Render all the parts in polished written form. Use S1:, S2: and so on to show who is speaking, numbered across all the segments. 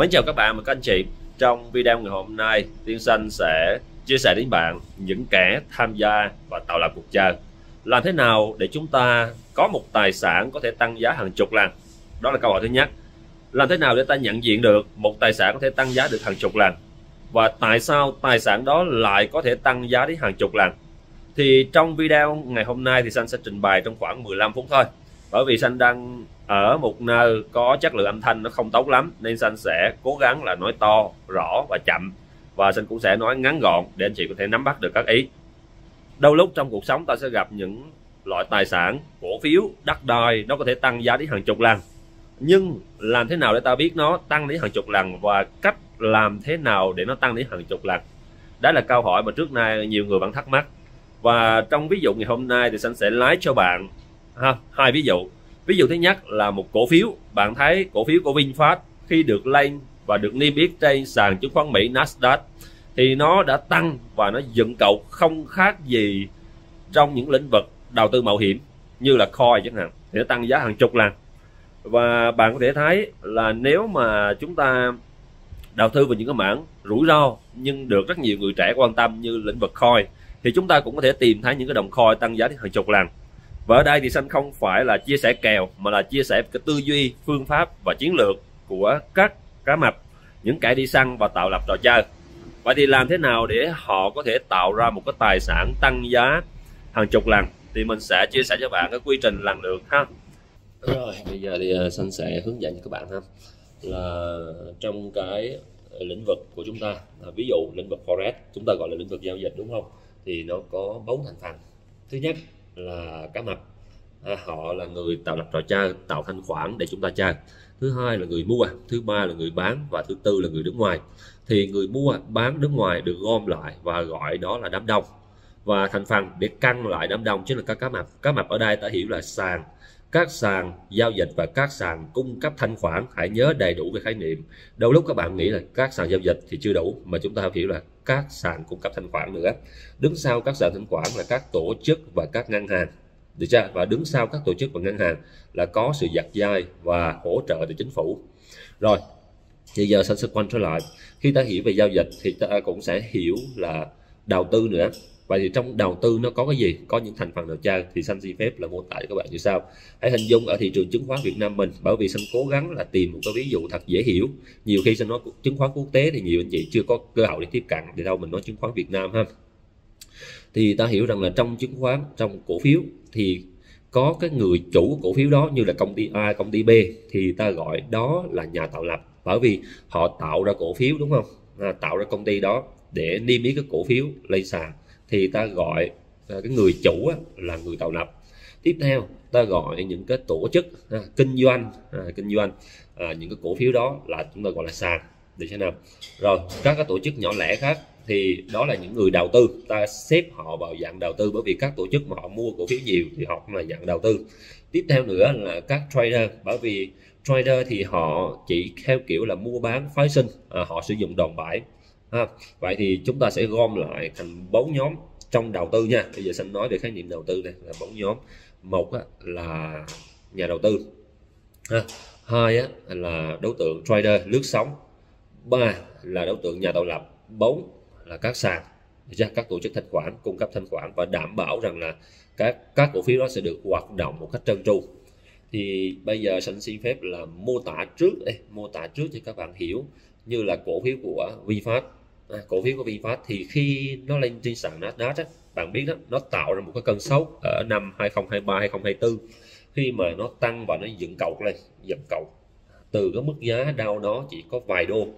S1: Mến chào các bạn và các anh chị. Trong video ngày hôm nay, Tiên Xanh sẽ chia sẻ đến bạn những kẻ tham gia và tạo lập cuộc chơi. Làm thế nào để chúng ta có một tài sản có thể tăng giá hàng chục lần? Đó là câu hỏi thứ nhất. Làm thế nào để ta nhận diện được một tài sản có thể tăng giá được hàng chục lần? Và tại sao tài sản đó lại có thể tăng giá đến hàng chục lần? Thì trong video ngày hôm nay thì Xanh sẽ trình bày trong khoảng 15 phút thôi. Bởi vì Xanh đang ở một nơi có chất lượng âm thanh nó không tốt lắm, nên Xanh sẽ cố gắng là nói to, rõ và chậm. Và Xanh cũng sẽ nói ngắn gọn để anh chị có thể nắm bắt được các ý. Đôi lúc trong cuộc sống ta sẽ gặp những loại tài sản, cổ phiếu, đất đai nó có thể tăng giá đến hàng chục lần. Nhưng làm thế nào để ta biết nó tăng đến hàng chục lần và cách làm thế nào để nó tăng đến hàng chục lần? Đó là câu hỏi mà trước nay nhiều người vẫn thắc mắc. Và trong ví dụ ngày hôm nay thì Xanh sẽ lấy cho bạn hai ví dụ. Ví dụ thứ nhất là một cổ phiếu. Bạn thấy cổ phiếu của VinFast khi được lên và được niêm yết trên sàn chứng khoán Mỹ Nasdaq thì nó đã tăng và nó dựng cầu không khác gì trong những lĩnh vực đầu tư mạo hiểm như là coin chẳng hạn, thì nó tăng giá hàng chục lần. Và bạn có thể thấy là nếu mà chúng ta đầu tư vào những cái mảng rủi ro nhưng được rất nhiều người trẻ quan tâm như lĩnh vực coin, thì chúng ta cũng có thể tìm thấy những cái đồng coin tăng giá đến hàng chục lần. Và ở đây thì Xanh không phải là chia sẻ kèo mà là chia sẻ cái tư duy, phương pháp và chiến lược của các cá mập, những kẻ đi săn và tạo lập trò chơi. Vậy thì làm thế nào để họ có thể tạo ra một cái tài sản tăng giá hàng chục lần, thì mình sẽ chia sẻ cho bạn cái quy trình lần lượt ha. Rồi bây giờ thì Xanh sẽ hướng dẫn cho các bạn ha, là trong cái lĩnh vực của chúng ta, ví dụ lĩnh vực forex chúng ta gọi là lĩnh vực giao dịch, đúng không? Thì nó có 4 thành phần. Thứ nhất là cá mập, họ là người tạo lập trò chơi, tạo thanh khoản để chúng ta chơi. Thứ hai là người mua, thứ ba là người bán, và thứ tư là người đứng ngoài. Thì người mua, bán, đứng ngoài được gom lại và gọi đó là đám đông. Và thành phần để cân lại đám đông chính là các cá mập. Cá mập ở đây ta hiểu là sàn, các sàn giao dịch và các sàn cung cấp thanh khoản. Hãy nhớ đầy đủ về khái niệm. Đôi lúc các bạn nghĩ là các sàn giao dịch thì chưa đủ, mà chúng ta phải hiểu là các sàn cung cấp thanh khoản nữa. Đứng sau các sàn thanh khoản là các tổ chức và các ngân hàng, được chưa? Và đứng sau các tổ chức và ngân hàng là có sự giật dai và hỗ trợ từ chính phủ. Rồi bây giờ Xanh sẽ quay trở lại, khi ta hiểu về giao dịch thì ta cũng sẽ hiểu là đầu tư nữa. Vậy thì trong đầu tư nó có cái gì, có những thành phần nào chơi, thì Xanh xin phép là mô tả cho các bạn như sau. Hãy hình dung ở thị trường chứng khoán Việt Nam mình, bởi vì Xanh cố gắng là tìm một cái ví dụ thật dễ hiểu. Nhiều khi Xanh nói chứng khoán quốc tế thì nhiều anh chị chưa có cơ hội để tiếp cận, thì đâu mình nói chứng khoán Việt Nam ha. Thì ta hiểu rằng là trong chứng khoán, trong cổ phiếu thì có cái người chủ của cổ phiếu đó, như là công ty A, công ty B, thì ta gọi đó là nhà tạo lập, bởi vì họ tạo ra cổ phiếu, đúng không? Tạo ra công ty đó để niêm yết cái cổ phiếu lên sàn, thì ta gọi cái người chủ là người tạo lập. Tiếp theo ta gọi những cái tổ chức kinh doanh những cái cổ phiếu đó là chúng ta gọi là sàn, được chưa nào? Rồi các cái tổ chức nhỏ lẻ khác thì đó là những người đầu tư, ta xếp họ vào dạng đầu tư, bởi vì các tổ chức mà họ mua cổ phiếu nhiều thì họ cũng là dạng đầu tư. Tiếp theo nữa là các trader, bởi vì trader thì họ chỉ theo kiểu là mua bán phái sinh, họ sử dụng đòn bẩy. Vậy thì chúng ta sẽ gom lại thành 4 nhóm trong đầu tư nha. Bây giờ Xanh nói về khái niệm đầu tư này là 4 nhóm. Một là nhà đầu tư, hai là đối tượng trader lướt sóng, ba là đối tượng nhà tạo lập, 4 là các sàn, các tổ chức thanh khoản cung cấp thanh khoản và đảm bảo rằng là các cổ phiếu đó sẽ được hoạt động một cách trơn tru. Thì bây giờ Xanh xin phép là mô tả trước cho các bạn hiểu, như là cổ phiếu của VinFast. Cổ phiếu của VinFast thì khi nó lên trên sàn Nasdaq bạn biết đó, nó tạo ra một cái cơn sốt ở năm 2023 2024, khi mà nó tăng và nó dựng cầu lên, từ cái mức giá đâu đó chỉ có vài đô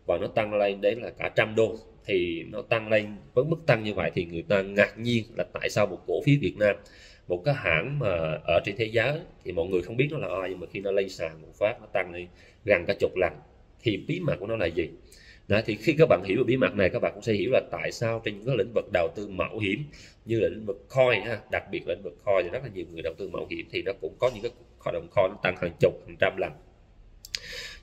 S1: và nó tăng lên đến là cả trăm đô. Thì nó tăng lên với mức tăng như vậy thì người ta ngạc nhiên là tại sao một cổ phiếu Việt Nam, một cái hãng mà ở trên thế giới thì mọi người không biết nó là ai, nhưng mà khi nó lên sàn một phát nó tăng lên gần cả chục lần, thì bí mật của nó là gì? Đó, thì khi các bạn hiểu được bí mật này, các bạn cũng sẽ hiểu là tại sao trên những cái lĩnh vực đầu tư mạo hiểm như là lĩnh vực coin, đặc biệt là lĩnh vực coin thì rất là nhiều người đầu tư mạo hiểm, thì nó cũng có những cái đồng coin tăng hàng chục, hàng trăm lần.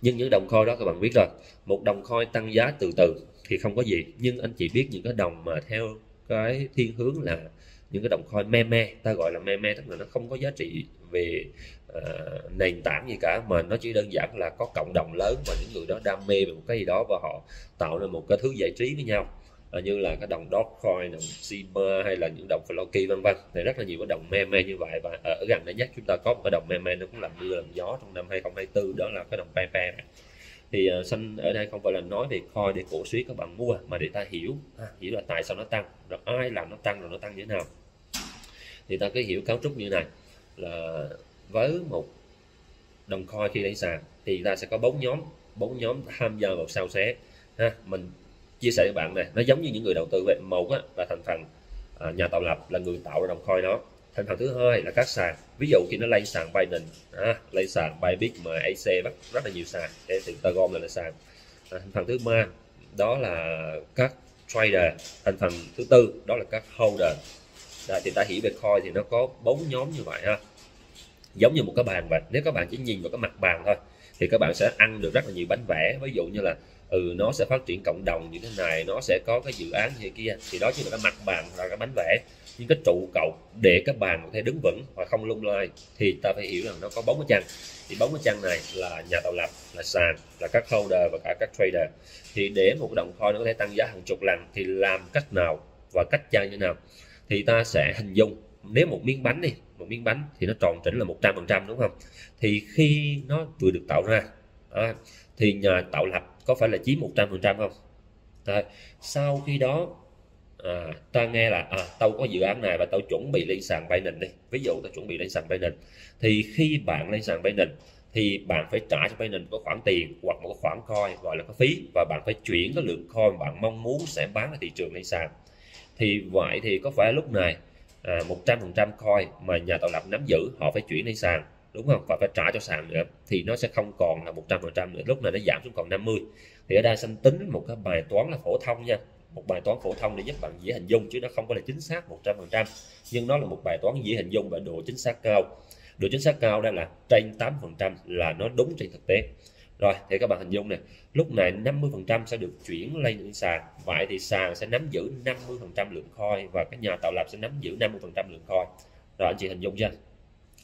S1: Nhưng những đồng coin đó các bạn biết rồi, một đồng coin tăng giá từ từ thì không có gì, nhưng anh chị biết những cái đồng mà theo cái thiên hướng là những cái đồng coin meme, ta gọi là meme, tức là nó không có giá trị về nền tảng gì cả, mà nó chỉ đơn giản là có cộng đồng lớn và những người đó đam mê về một cái gì đó và họ tạo ra một cái thứ giải trí với nhau, như là cái đồng Dogecoin, đồng Shiba hay là những đồng Floki vân vân. Thì rất là nhiều cái đồng meme như vậy, và ở gần đây nhất chúng ta có một cái đồng meme nó cũng làm mưa làm gió trong năm 2024, đó là cái đồng Pepe này. Thì Xanh ở đây không phải là nói về coin để cổ suý các bạn mua, mà để ta hiểu là tại sao nó tăng, rồi ai làm nó tăng, rồi nó tăng như thế nào. Thì ta cứ hiểu cấu trúc như này, là với một đồng coin khi lên sàn thì ta sẽ có bốn nhóm tham gia vào sao xé ha. Mình chia sẻ với bạn này, nó giống như những người đầu tư vậy. Một là thành phần nhà tạo lập, là người tạo ra đồng coin đó. Thành phần thứ hai là các sàn, ví dụ khi nó lên sàn Binance, lên sàn Bybit, MAC, rất là nhiều sàn để thì ta gom lại sàn. Thành phần thứ ba đó là các trader. Thành phần thứ tư đó là các holder. Đây, thì ta hiểu về coin thì nó có 4 nhóm như vậy ha, giống như một cái bàn vậy. Nếu các bạn chỉ nhìn vào cái mặt bàn thôi thì các bạn sẽ ăn được rất là nhiều bánh vẽ, ví dụ như là nó sẽ phát triển cộng đồng như thế này, nó sẽ có cái dự án như kia, thì đó chính là cái mặt bàn, là cái bánh vẽ. Nhưng cái trụ cột để các bàn có thể đứng vững và không lung lay thì ta phải hiểu rằng nó có 4 cái chân. Thì 4 cái chân này là nhà tạo lập, là sàn, là các holder và cả các trader. Thì để một cái đồng coin nó có thể tăng giá hàng chục lần thì làm cách nào và cách chơi như nào, thì ta sẽ hình dung nếu một miếng bánh thì nó tròn chỉnh là 100%, đúng không? Thì khi nó vừa được tạo ra thì nhà tạo lập có phải là chiếm 100% không? Sau khi đó ta nghe là tao có dự án này và tao chuẩn bị lên sàn Binance đi, ví dụ tao chuẩn bị lên sàn Binance, thì khi bạn lên sàn Binance thì bạn phải trả cho Binance có khoản tiền hoặc một khoản coin gọi là cái phí, và bạn phải chuyển cái lượng coin bạn mong muốn sẽ bán ở thị trường lên sàn. Thì vậy thì có phải lúc này 100% coin mà nhà tạo lập nắm giữ họ phải chuyển lên sàn, đúng không? Và phải trả cho sàn nữa, thì nó sẽ không còn là 100% nữa, lúc này nó giảm xuống còn 50. Thì ở đây Xanh tính một cái bài toán là phổ thông nha, một bài toán phổ thông để giúp bạn dễ hình dung, chứ nó không có là chính xác 100%, nhưng nó là một bài toán dễ hình dung và độ chính xác cao. Độ chính xác cao đây là trên 8% là nó đúng trên thực tế. Rồi thì các bạn hình dung này, lúc này 50% sẽ được chuyển lên sàn, vậy thì sàn sẽ nắm giữ 50% lượng coin và các nhà tạo lập sẽ nắm giữ 50% lượng coin. Rồi anh chị hình dung chưa?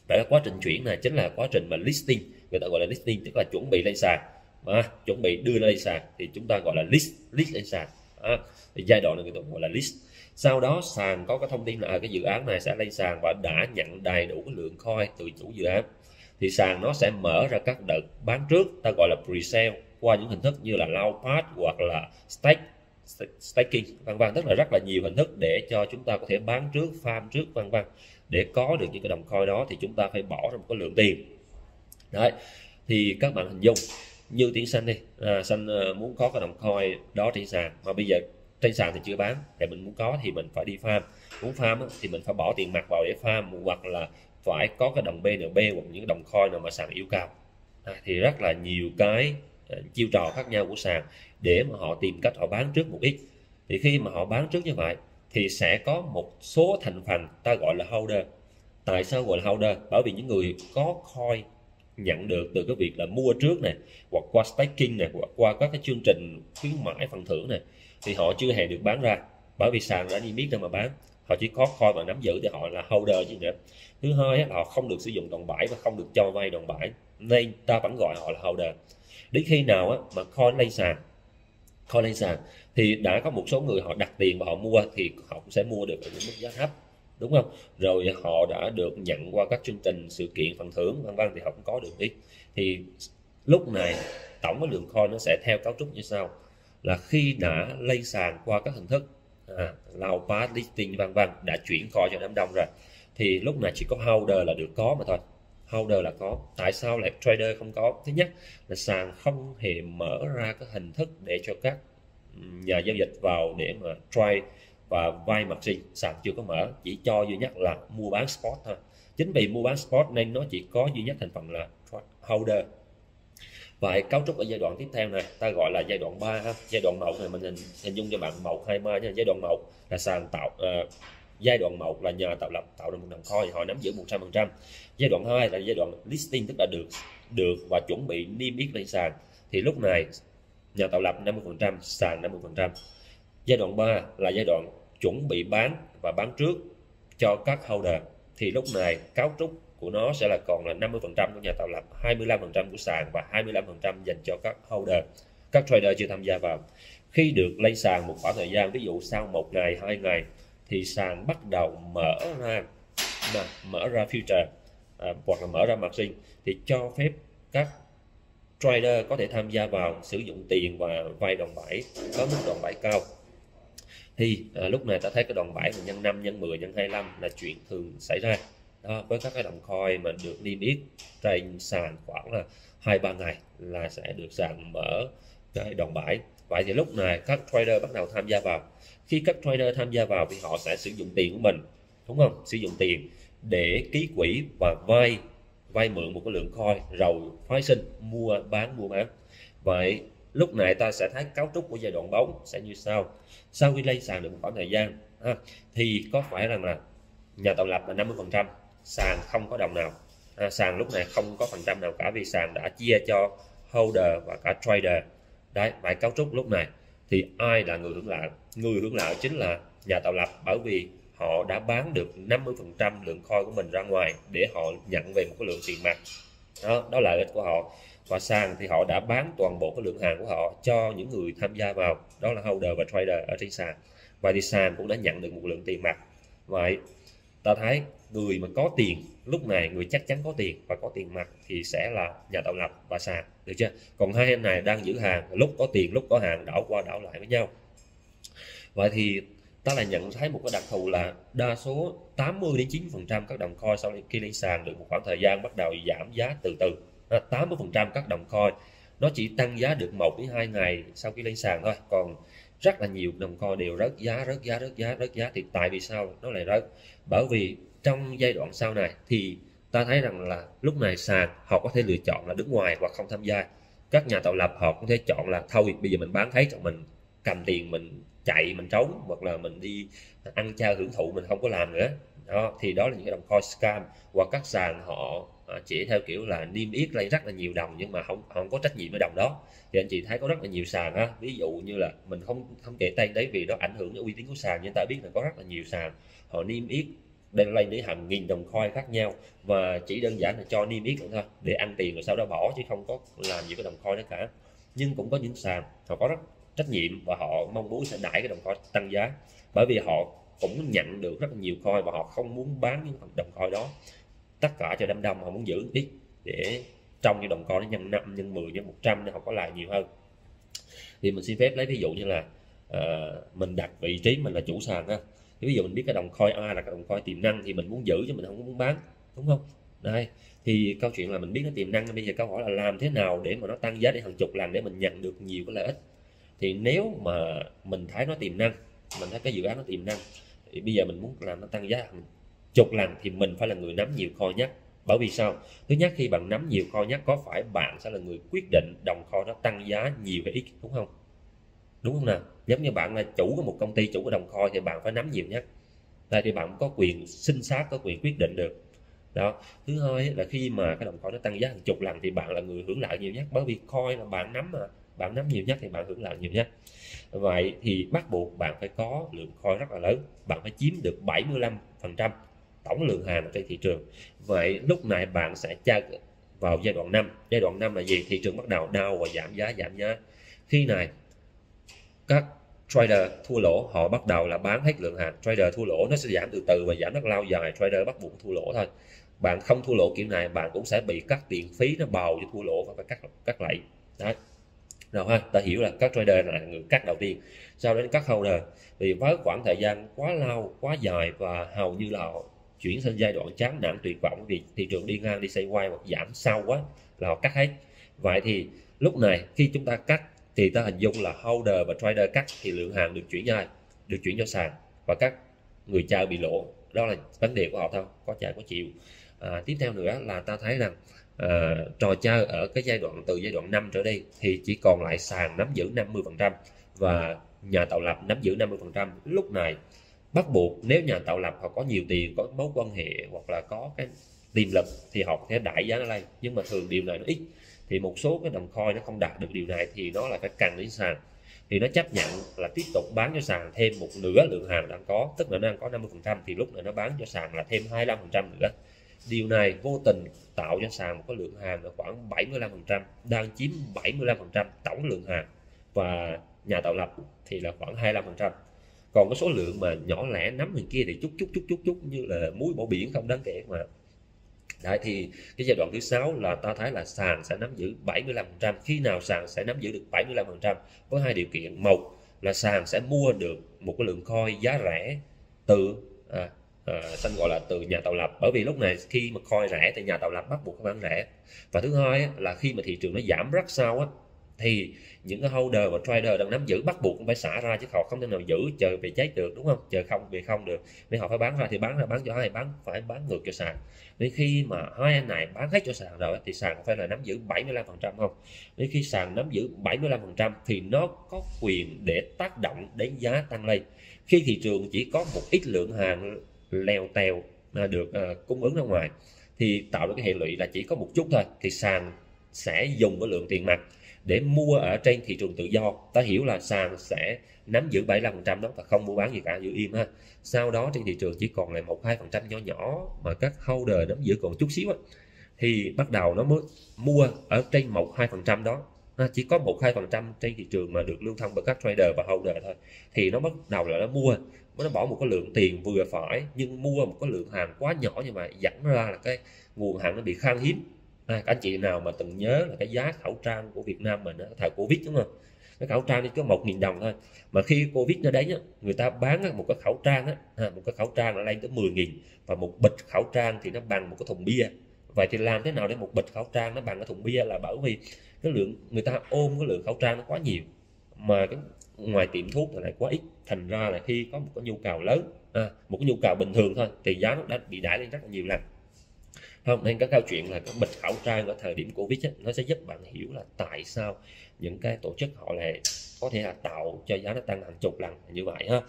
S1: Vậy quá trình chuyển này chính là quá trình mà listing, người ta gọi là listing, tức là chuẩn bị lên sàn, chuẩn bị đưa lên sàn thì chúng ta gọi là list lên sàn. Thì giai đoạn này người ta gọi là list. Sau đó sàn có cái thông tin là cái dự án này sẽ lên sàn và đã nhận đầy đủ cái lượng coin từ chủ dự án, thì sàn nó sẽ mở ra các đợt bán trước, ta gọi là pre-sale, qua những hình thức như là launchpad hoặc là staking vân vân, tức là rất là nhiều hình thức để cho chúng ta có thể bán trước, farm trước vân vân. Để có được những cái đồng coin đó thì chúng ta phải bỏ ra một cái lượng tiền. Đấy, thì các bạn hình dung như tiếng Xanh đi, Xanh muốn có cái đồng coin đó trên sàn, mà bây giờ trên sàn thì chưa bán, thì mình muốn có thì mình phải đi farm. Muốn farm thì mình phải bỏ tiền mặt vào để farm, hoặc là phải có cái đồng BNB hoặc những đồng coin nào mà sàn yêu cầu. Thì rất là nhiều cái chiêu trò khác nhau của sàn để mà họ tìm cách họ bán trước một ít. Thì khi mà họ bán trước như vậy thì sẽ có một số thành phần ta gọi là holder. Tại sao gọi là holder? Bởi vì những người có coin nhận được từ cái việc là mua trước này, hoặc qua staking này, hoặc qua các cái chương trình khuyến mãi phần thưởng này, thì họ chưa hề được bán ra, bởi vì sàn đã niêm yết đâu mà bán. Họ chỉ có coin và nắm giữ thì họ là holder chứ nữa. Thứ hai là họ không được sử dụng đòn bẩy và không được cho vay đòn bẩy, nên ta vẫn gọi họ là holder. Đến khi nào mà coin lên sàn thì đã có một số người họ đặt tiền và họ mua, thì họ cũng sẽ mua được ở những mức giá thấp, đúng không? Rồi họ đã được nhận qua các chương trình sự kiện phần thưởng vân vân thì họ cũng có được ít. Thì lúc này tổng cái lượng coin nó sẽ theo cấu trúc như sau, là khi đã lên sàn qua các hình thức launchpad, listing vân vân, đã chuyển coin cho đám đông rồi, thì lúc này chỉ có holder là được có mà thôi. Holder là có. Tại sao lại trader không có? Thứ nhất là sàn không hề mở ra cái hình thức để cho các nhà giao dịch vào để mà trade và vay margin. Sàn chưa có mở, chỉ cho duy nhất là mua bán spot thôi. Chính vì mua bán spot nên nó chỉ có duy nhất thành phần là holder. Vậy cấu trúc ở giai đoạn tiếp theo này ta gọi là giai đoạn 3 ha. Giai đoạn 1 này mình hình dung cho bạn 1, 2, 3 nha. Giai đoạn 1 là sàn giai đoạn 1 là nhà tạo lập tạo ra một đồng coin, họ nắm giữ 100%. Giai đoạn 2 là giai đoạn listing, tức là được và chuẩn bị niêm yết lên sàn, thì lúc này nhà tạo lập 50%, sàn 50%. Giai đoạn 3 là giai đoạn chuẩn bị bán và bán trước cho các holder, thì lúc này cấu trúc của nó sẽ là còn là 50% của nhà tạo lập, 25% của sàn và 25% dành cho các holder, các trader chưa tham gia vào. Khi được lên sàn một khoảng thời gian, ví dụ sau 1 ngày 2 ngày thì sàn bắt đầu mở ra future hoặc là mở ra margin, thì cho phép các trader có thể tham gia vào sử dụng tiền và vay đòn bẩy có mức đòn bẩy cao. Thì lúc này ta thấy cái đòn bẩy nhân 5, nhân 10, nhân 25 là chuyện thường xảy ra đó, với các cái đồng coin mà được niêm yết trên sàn khoảng là 2-3 ngày là sẽ được sàn mở cái đòn bẩy. Vậy thì lúc này các trader bắt đầu tham gia vào. Khi các trader tham gia vào thì họ sẽ sử dụng tiền của mình, đúng không? Sử dụng tiền để ký quỹ và vay mượn một cái lượng coin rồi phái sinh mua bán. Vậy lúc này ta sẽ thấy cấu trúc của giai đoạn bóng sẽ như sau. Sau khi lên sàn được một khoảng thời gian thì có phải rằng là nhà tạo lập là 50%, sàn không có đồng nào, sàn lúc này không có phần trăm nào cả vì sàn đã chia cho holder và cả trader. Đấy, vậy cấu trúc lúc này thì ai là người hưởng lợi? Người hưởng lợi chính là nhà tạo lập, bởi vì họ đã bán được 50% lượng coin của mình ra ngoài để họ nhận về một cái lượng tiền mặt. Đó là lợi ích của họ. Và sàn thì họ đã bán toàn bộ cái lượng hàng của họ cho những người tham gia vào, đó là holder và trader ở trên sàn. Vậy thì sàn cũng đã nhận được một lượng tiền mặt. Vậy ta thấy người mà có tiền lúc này, người chắc chắn có tiền và có tiền mặt thì sẽ là nhà tạo lập và sàn, được chưa? Còn hai anh này đang giữ hàng, lúc có tiền lúc có hàng, đảo qua đảo lại với nhau. Vậy thì ta lại nhận thấy một cái đặc thù là đa số 80-90% các đồng coin sau khi lên sàn được một khoảng thời gian bắt đầu giảm giá từ từ. 80% các đồng coin nó chỉ tăng giá được 1-2 ngày sau khi lên sàn thôi, còn rất là nhiều đồng coin đều rớt giá. Thì tại vì sao nó lại rớt? Bởi vì trong giai đoạn sau này thì ta thấy rằng là lúc này sàn họ có thể lựa chọn là đứng ngoài hoặc không tham gia. Các nhà tạo lập họ có thể chọn là thôi bây giờ mình bán hết rồi mình cầm tiền mình chạy, mình trốn, hoặc là mình đi ăn chơi hưởng thụ, mình không có làm nữa. Đó thì đó là những cái đồng coin scam, hoặc các sàn họ chỉ theo kiểu là niêm yết lên rất là nhiều đồng nhưng mà không có trách nhiệm với đồng đó. Thì anh chị thấy có rất là nhiều sàn ví dụ như là mình không kể tên đấy vì nó ảnh hưởng đến uy tín của sàn, nhưng ta biết là có rất là nhiều sàn họ niêm yết lên đến hàng nghìn đồng coin khác nhau và chỉ đơn giản là cho niêm yết thôi để ăn tiền rồi sau đó bỏ, chứ không có làm gì với đồng coin đó cả. Nhưng cũng có những sàn họ có rất trách nhiệm và họ mong muốn sẽ đẩy cái đồng coin tăng giá, bởi vì họ cũng nhận được rất là nhiều coin và họ không muốn bán những đồng coin đó tất cả cho đám đông, họ muốn giữ ít để trong những đồng coin nó nhân 5, nhân 10, nhân 100 để họ có lại nhiều hơn. Thì mình xin phép lấy ví dụ như là mình đặt vị trí mình là chủ sàn thì ví dụ mình biết cái đồng coin A là cái đồng coin tiềm năng thì mình muốn giữ chứ mình không muốn bán, đúng không? Đây thì câu chuyện là mình biết nó tiềm năng, bây giờ câu hỏi là làm thế nào để mà nó tăng giá đến hàng chục lần để mình nhận được nhiều cái lợi ích. Thì nếu mà mình thấy nó tiềm năng, mình thấy cái dự án nó tiềm năng thì bây giờ mình muốn làm nó tăng giá hàng chục lần thì mình phải là người nắm nhiều coin nhất. Bởi vì sao? Thứ nhất, khi bạn nắm nhiều coin nhất có phải bạn sẽ là người quyết định đồng coin nó tăng giá nhiều hay ít, đúng không? Đúng không nào? Giống như bạn là chủ của một công ty, chủ của đồng coin thì bạn phải nắm nhiều nhất. Đây thì bạn có quyền sinh sát, có quyền quyết định được. Đó. Thứ hai là khi mà cái đồng coin nó tăng giá hàng chục lần thì bạn là người hưởng lợi nhiều nhất, bởi vì coin là bạn nắm mà, bạn nắm nhiều nhất thì bạn hưởng lợi nhiều nhất. Vậy thì bắt buộc bạn phải có lượng coin rất là lớn, bạn phải chiếm được 75% tổng lượng hàng trên thị trường. Vậy lúc này bạn sẽ chơi vào giai đoạn 5. Giai đoạn 5 là gì? Thị trường bắt đầu đau và giảm giá. Khi này các trader thua lỗ, họ bắt đầu là bán hết lượng hàng. Trader thua lỗ nó sẽ giảm từ từ và giảm rất lâu dài, trader bắt buộc thua lỗ thôi. Bạn không thua lỗ kiểu này bạn cũng sẽ bị cắt tiền phí, nó bào cho thua lỗ và phải cắt lại. Đấy. Rồi ta hiểu là các trader là người cắt đầu tiên, sau đến các holder. Vì với khoảng thời gian quá lâu, quá dài và hầu như là họ chuyển sang giai đoạn chán nản tuyệt vọng vì thị trường đi ngang đi xoay quay hoặc giảm sâu quá là họ cắt hết. Vậy thì lúc này khi chúng ta cắt thì ta hình dung là holder và trader cắt thì lượng hàng được chuyển cho sàn và các người chơi bị lỗ. Đó là vấn đề của họ thôi, có chạy có chịu. Tiếp theo nữa là ta thấy rằng trò chơi ở cái giai đoạn từ giai đoạn 5 trở đi thì chỉ còn lại sàn nắm giữ 50% và nhà tạo lập nắm giữ 50%. Lúc này bắt buộc nếu nhà tạo lập họ có nhiều tiền, có mối quan hệ hoặc là có cái tiềm lực thì họ có thể đẩy giá nó lên, nhưng mà thường điều này nó ít. Thì một số cái đồng coin nó không đạt được điều này thì nó lại phải cần đến sàn, thì nó chấp nhận là tiếp tục bán cho sàn thêm một nửa lượng hàng đang có, tức là nó đang có 50% thì lúc này nó bán cho sàn là thêm 25% nữa. Điều này vô tình tạo cho sàn một cái lượng hàng là khoảng 75%, đang chiếm 75% tổng lượng hàng, và nhà tạo lập thì là khoảng 25%. Còn cái số lượng mà nhỏ lẻ nắm bên kia thì chút như là muối bỏ biển, không đáng kể mà. Đấy, thì cái giai đoạn thứ 6 là ta thấy là sàn sẽ nắm giữ 75%. Khi nào sàn sẽ nắm giữ được 75%? Với hai điều kiện: một là sàn sẽ mua được một cái lượng coin giá rẻ từ Xanh gọi là từ nhà tạo lập, bởi vì lúc này khi mà coin rẻ thì nhà tạo lập bắt buộc phải bán rẻ. Và thứ hai là khi mà thị trường nó giảm rất sâu á, thì những cái holder và trader đang nắm giữ bắt buộc cũng phải xả ra, chứ họ không thể nào giữ chờ về chết được, đúng không? Chờ không về không được, nên họ phải bán ra. Thì bán ra, bán cho ai? Phải bán ngược cho sàn. Nên khi mà hai anh này bán hết cho sàn rồi thì sàn phải là nắm giữ 75% không? Nên khi sàn nắm giữ 75% thì nó có quyền để tác động đến giá tăng lên. Khi thị trường chỉ có một ít lượng hàng lèo tèo được cung ứng ra ngoài thì tạo ra cái hệ lụy là chỉ có một chút thôi, thì sàn sẽ dùng cái lượng tiền mặt để mua ở trên thị trường tự do. Ta hiểu là sàn sẽ nắm giữ 75% đó và không mua bán gì cả, giữ im ha. Sau đó trên thị trường chỉ còn lại 1-2% nhỏ nhỏ mà các holder nắm giữ còn chút xíu á, thì bắt đầu nó mới mua ở trên 1-2% đó. Chỉ có 1-2% trên thị trường mà được lưu thông bởi các trader và holder thôi, thì nó bắt đầu là nó mua, nó bỏ một cái lượng tiền vừa phải nhưng mua một cái lượng hàng quá nhỏ, như vậy dẫn ra là cái nguồn hàng nó bị khan hiếm. Các anh chị nào mà từng nhớ là cái giá khẩu trang của Việt Nam mình thời Covid, đúng không? Cái khẩu trang đi có 1.000 đồng thôi, mà khi Covid nó đến người ta bán một cái khẩu trang một cái khẩu trang nó lên tới 10.000, và một bịch khẩu trang thì nó bằng một cái thùng bia. Vậy thì làm thế nào để một bịch khẩu trang nó bằng cái thùng bia? Là bởi vì cái lượng người ta ôm cái lượng khẩu trang nó quá nhiều, mà cái ngoài tiệm thuốc thì lại quá ít, thành ra là khi có một cái nhu cầu lớn, một cái nhu cầu bình thường thôi, thì giá nó đã bị đẩy lên rất là nhiều lần. Không, nên cái câu chuyện là cái bịch khẩu trang ở thời điểm Covid nó sẽ giúp bạn hiểu là tại sao những cái tổ chức họ lại có thể là tạo cho giá nó tăng hàng chục lần như vậy ha.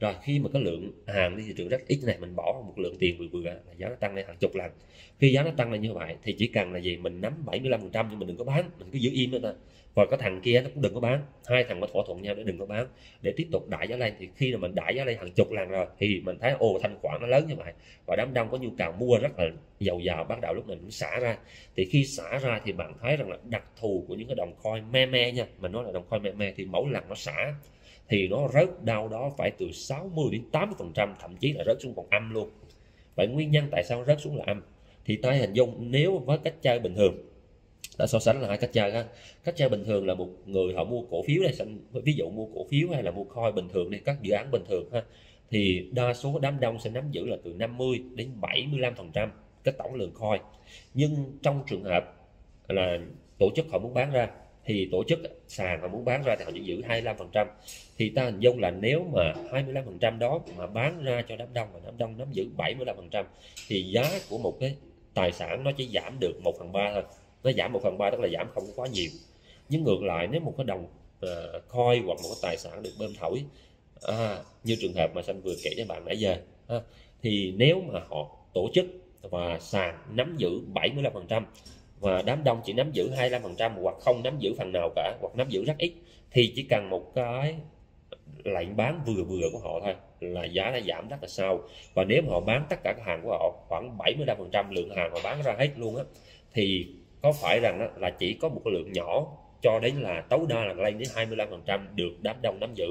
S1: Rồi khi mà cái lượng hàng đi thị trường rất ít này, mình bỏ một lượng tiền vừa là giá nó tăng lên hàng chục lần. Khi giá nó tăng lên như vậy thì chỉ cần là gì, mình nắm 75% nhưng mình đừng có bán, mình cứ giữ im đó thôi. Và cái thằng kia nó cũng đừng có bán, hai thằng có thỏa thuận nhau để đừng có bán, để tiếp tục đẩy giá lên. Thì khi mà mình đẩy giá lên hàng chục lần rồi thì mình thấy thanh khoản nó lớn như vậy và đám đông có nhu cầu mua rất là giàu bắt đầu lúc này mình xả ra. Thì khi xả ra thì bạn thấy rằng là đặc thù của những cái đồng coin meme nha, mình nói là đồng coin meme, thì mỗi lần nó xả thì nó rớt đâu đó phải từ 60-80%, thậm chí là rớt xuống còn âm luôn. Vậy nguyên nhân tại sao rớt xuống là âm? Thì ta hình dung nếu với cách chơi bình thường, đã so sánh là hai cách chơi ha. Cách chơi bình thường là một người họ mua cổ phiếu này, ví dụ mua cổ phiếu hay là mua coin bình thường đi, các dự án bình thường ha, thì đa số đám đông sẽ nắm giữ là từ 50-75% cái tổng lượng coin. Nhưng trong trường hợp là tổ chức họ muốn bán ra, thì tổ chức sàn họ muốn bán ra thì họ chỉ giữ 25%. Thì ta hình dung là nếu mà 25% đó mà bán ra cho đám đông và đám đông nắm giữ 75%, thì giá của một cái tài sản nó chỉ giảm được 1/3 thôi. Nó giảm 1/3 tức là giảm không quá nhiều. Nhưng ngược lại, nếu một cái đồng coin hoặc một cái tài sản được bơm thổi như trường hợp mà Xanh vừa kể cho bạn nãy giờ thì nếu mà họ tổ chức và sàn nắm giữ 75% và đám đông chỉ nắm giữ 25% hoặc không nắm giữ phần nào cả, hoặc nắm giữ rất ít, thì chỉ cần một cái lệnh bán vừa của họ thôi là giá đã giảm rất là sâu. Và nếu mà họ bán tất cả các hàng của họ, khoảng 75% lượng hàng họ bán ra hết luôn thì có phải rằng là chỉ có một cái lượng nhỏ cho đến là tối đa là lên đến 25% được đám đông nắm giữ.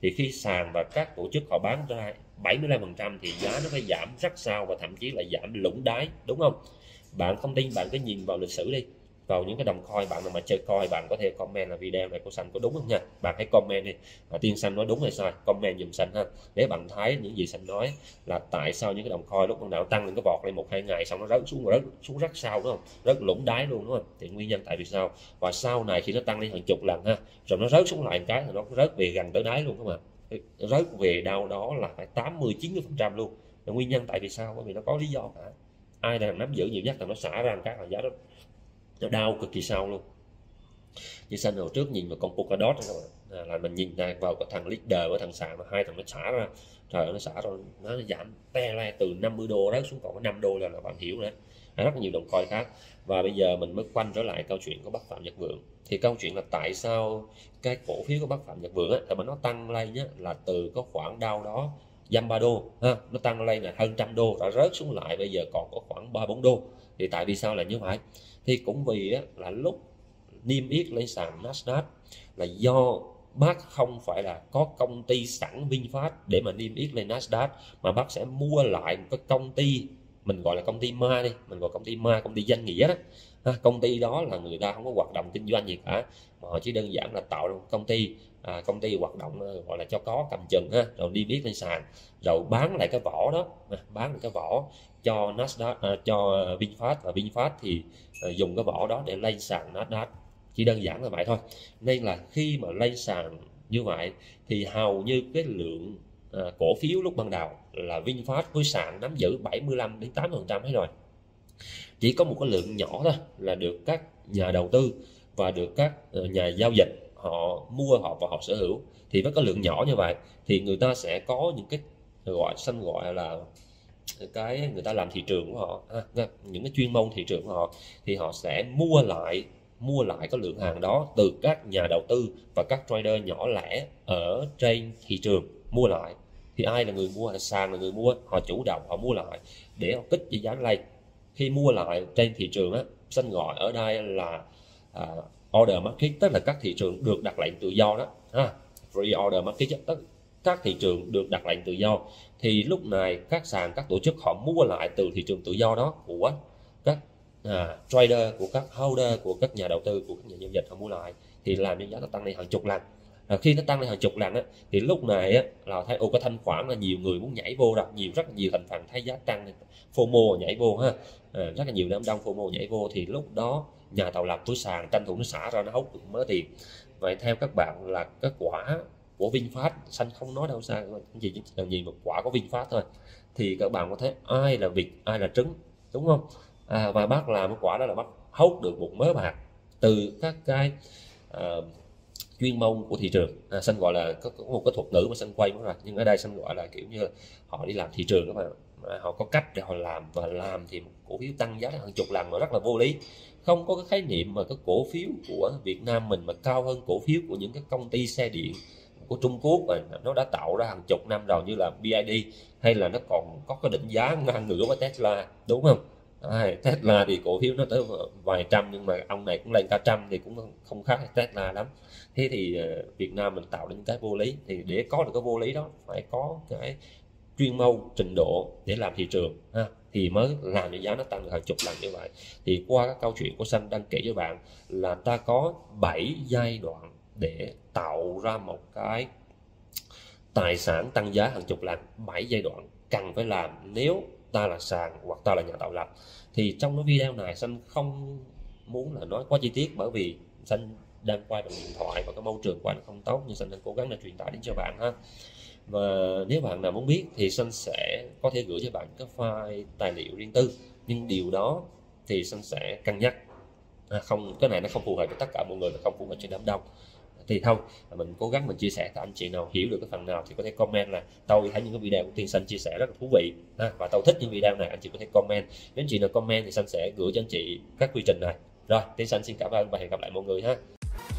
S1: Thì khi sàn và các tổ chức họ bán ra 75% thì giá nó phải giảm rất sâu, và thậm chí là giảm lũng đáy, đúng không? Bạn không tin bạn cứ nhìn vào lịch sử đi, vào những cái đồng coin, bạn nào mà chơi coin bạn có thể comment là video này của Xanh có đúng không nha. Bạn hãy comment đi, Tiên Xanh nói đúng hay sai, comment dùm Xanh ha, để bạn thấy những gì Xanh nói là tại sao những cái đồng coin lúc ban đầu tăng lên cái vọt lên 1-2 ngày xong nó rớt xuống rất sâu, đúng không? Rớt lũng đáy luôn, đúng không? Thì nguyên nhân tại vì sao? Và sau này khi nó tăng lên hàng chục lần rồi nó rớt xuống lại một cái thì nó rớt về gần tới đáy luôn, đúng không ạ? Rớt về đâu đó là phải 80-90% luôn. Và nguyên nhân tại vì sao? Bởi vì nó có lý do cả. Ai đang nắm giữ nhiều nhất là nó xả ra một cái là giá đó nó đau cực kỳ sâu luôn. Như Xanh hồi trước nhìn vào con Polkadot đó, là mình nhìn vào cái thằng leader với thằng sàn, mà hai thằng nó xả ra, trời, nó xả rồi nó giảm te le từ 50 đô rớt xuống còn có 5 đô là bạn hiểu đấy. Rất nhiều đồng coin khác. Và bây giờ mình mới quanh trở lại câu chuyện của Bắc Phạm Nhật Vượng. Thì câu chuyện là tại sao cái cổ phiếu của Bắc Phạm Nhật Vượng thì mà nó tăng lên là từ có khoảng đâu đó dăm 3 đô ha, nó tăng lên là hơn trăm đô, đã rớt xuống lại bây giờ còn có khoảng 3-4 đô. Thì tại vì sao là như vậy? Thì cũng vì là lúc niêm yết lên sàn Nasdaq là do bác không phải là có công ty sẵn VinFast để mà niêm yết lên Nasdaq, mà bác sẽ mua lại một cái công ty, mình gọi là công ty ma đi, mình gọi công ty ma, công ty danh nghĩa đó. Công ty đó là người ta không có hoạt động kinh doanh gì cả, mà họ chỉ đơn giản là tạo ra một công ty, công ty hoạt động gọi là cho có cầm chừng ha, rồi niêm yết lên sàn, rồi bán lại cái vỏ đó, bán lại cái vỏ cho Nasdaq, cho VinFast, và VinFast thì dùng cái vỏ đó để lên sàn Nasdaq, chỉ đơn giản là vậy thôi. Nên là khi mà lên sàn như vậy thì hầu như cái lượng cổ phiếu lúc ban đầu là VinFast với sàn nắm giữ 75-80% hết rồi, chỉ có một cái lượng nhỏ thôi là được các nhà đầu tư và được các nhà giao dịch họ mua và họ sở hữu. Thì với cái lượng nhỏ như vậy thì người ta sẽ có những cái gọi là cái người ta làm thị trường của họ, những cái chuyên môn thị trường của họ, thì họ sẽ mua lại cái lượng hàng đó từ các nhà đầu tư và các trader nhỏ lẻ ở trên thị trường mua lại. Thì ai là người mua? Là sàn là người mua, họ chủ động họ mua lại để họ kích cái giá lên. Khi mua lại trên thị trường Xanh gọi ở đây là order market, tức là các thị trường được đặt lệnh tự do đó, free order market, tức các thị trường được đặt lệnh tự do. Thì lúc này các sàn, các tổ chức họ mua lại từ thị trường tự do đó của các trader, của các holder, của các nhà đầu tư, của các nhà giao dịch, họ mua lại thì làm cho giá nó tăng lên hàng chục lần. Khi nó tăng lên hàng chục lần thì lúc này là thấy cái thanh khoản là nhiều người muốn nhảy vô rồi, rất là nhiều thành phần thấy giá tăng, FOMO nhảy vô ha, rất là nhiều đám đông FOMO nhảy vô, thì lúc đó nhà tạo lập của sàn tranh thủ nó xả ra, nó hút được mớ tiền. Vậy theo các bạn là cái quả của VinFast, Xanh không nói đâu xa, chỉ cần nhìn một quả của VinFast thôi thì các bạn có thấy ai là vịt ai là trứng, đúng không? Và bác làm cái quả đó là bác hút được một mớ bạc từ các cái chuyên môn của thị trường. Xanh gọi là có một cái thuật ngữ mà Xanh quay mất rồi, nhưng ở đây Xanh gọi là kiểu như là họ đi làm thị trường các bạn, họ có cách để họ làm, và làm thì một cổ phiếu tăng giá hàng chục lần mà rất là vô lý. Không có cái khái niệm mà cái cổ phiếu của Việt Nam mình mà cao hơn cổ phiếu của những cái công ty xe điện của Trung Quốc mà nó đã tạo ra hàng chục năm rồi, như là BYD, hay là nó còn có cái định giá ngang ngửa với Tesla, đúng không? Tesla thì cổ phiếu nó tới vài trăm, nhưng mà ông này cũng lên cả trăm thì cũng không khác Tesla lắm. Thế thì Việt Nam mình tạo đến cái vô lý, thì để có được cái vô lý đó phải có cái chuyên môn trình độ để làm thị trường thì mới làm cho giá nó tăng được hàng chục lần như vậy. Thì qua các câu chuyện của Xanh đang kể cho bạn là ta có 7 giai đoạn để tạo ra một cái tài sản tăng giá hàng chục lần. 7 giai đoạn cần phải làm nếu ta là sàn hoặc ta là nhà tạo lập. Thì trong cái video này Xanh không muốn là nói quá chi tiết, bởi vì Xanh đang quay bằng điện thoại và cái môi trường quay nó không tốt, nhưng Xanh đang cố gắng là truyền tải đến cho bạn ha. Và nếu bạn nào muốn biết thì Xanh sẽ có thể gửi cho bạn cái file tài liệu riêng tư, nhưng điều đó thì Xanh sẽ cân nhắc, không, cái này nó không phù hợp với tất cả mọi người và không phù hợp cho đám đông. Thì thôi mình cố gắng mình chia sẻ, cho anh chị nào hiểu được cái phần nào thì có thể comment là tôi thấy những cái video của Tiên Xanh chia sẻ rất là thú vị và tôi thích những video này, anh chị có thể comment. Nếu anh chị nào comment thì Xanh sẽ gửi cho anh chị các quy trình này. Rồi, Tiên Xanh xin cảm ơn và hẹn gặp lại mọi người ha.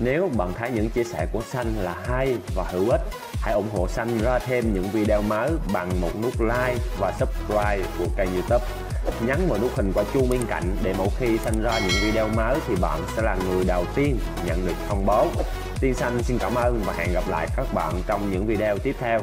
S2: Nếu bạn thấy những chia sẻ của Xanh là hay và hữu ích, hãy ủng hộ Xanh ra thêm những video mới bằng một nút like và subscribe của kênh YouTube. Nhấn vào nút hình quả chuông bên cạnh để mỗi khi Xanh ra những video mới thì bạn sẽ là người đầu tiên nhận được thông báo. Tiên Xanh xin cảm ơn và hẹn gặp lại các bạn trong những video tiếp theo.